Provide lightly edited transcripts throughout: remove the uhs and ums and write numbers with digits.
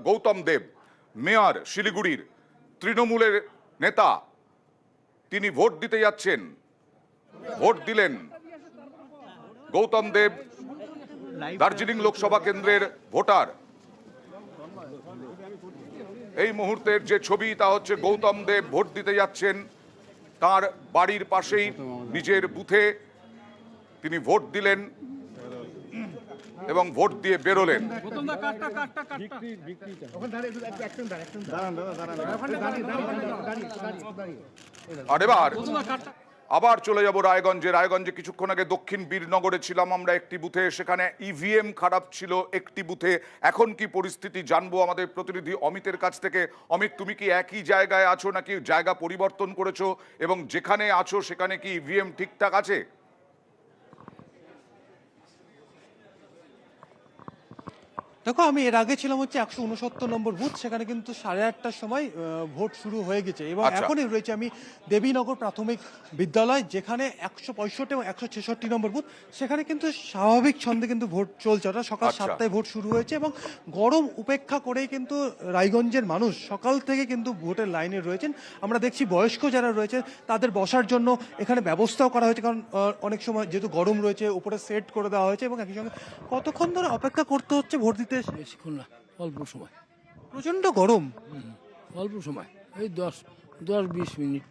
গৌতম দেব, mayor শিলিগুড়ির তৃণমূলের নেতা, তিনি ভোট দিতে যাচ্ছেন। ভোট দিলেন গৌতম দেব, দার্জিলিং লোকসভা কেন্দ্রের ভোটার। এই মুহূর্তের যে ছবি তা হচ্ছে গৌতম দেব ভোট দিতে যাচ্ছেন, তার বাড়ির পাশেই নিজের বুথে তিনি ভোট দিলেন এবং ভোট দিয়ে বেরোলেন। আর এবার আবার চলে যাব রায়গঞ্জে। রায়গঞ্জে কিছুক্ষণ আগে দক্ষিণ বীরনগরে ছিলাম আমরা একটি বুথে, সেখানে ইভিএম খারাপ ছিল একটি বুথে। এখন কি পরিস্থিতি জানবো আমাদের প্রতিনিধি অমিতের কাছ থেকে। অমিত, তুমি কি একই জায়গায় আছো নাকি জায়গা পরিবর্তন করেছো, এবং যেখানে আছো সেখানে কি ইভিএম ঠিকঠাক আছে? দেখো, আমি এর আগে ছিলাম হচ্ছে 169 নম্বর বুথ, সেখানে কিন্তু 8:30টার সময় ভোট শুরু হয়ে গেছে এবং এখনই রয়েছে আমি দেবীনগর প্রাথমিক বিদ্যালয়, যেখানে 165 এবং 166 নম্বর বুথ, সেখানে কিন্তু স্বাভাবিক ছন্দে কিন্তু ভোট চলছে। ওটা সকাল 7টায় ভোট শুরু হয়েছে এবং গরম উপেক্ষা করেই কিন্তু রায়গঞ্জের মানুষ সকাল থেকে কিন্তু ভোটের লাইনে রয়েছেন। আমরা দেখছি বয়স্ক যারা রয়েছেন তাদের বসার জন্য এখানে ব্যবস্থাও করা হয়েছে, কারণ অনেক সময় যেহেতু গরম রয়েছে উপরে সেট করে দেওয়া হয়েছে। এবং একই সঙ্গে কতক্ষণ ধরে অপেক্ষা করতে হচ্ছে ভোট দিতে? বেশিক্ষণ না, অল্প সময়। প্রচন্ড গরম। অল্প সময়, এই 10-20 মিনিট।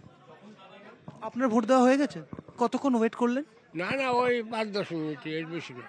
আপনার ভোট দেওয়া হয়ে গেছে? কতক্ষণ ওয়েট করলেন? না, ওই 5-10 মিনিট, এর বেশি না।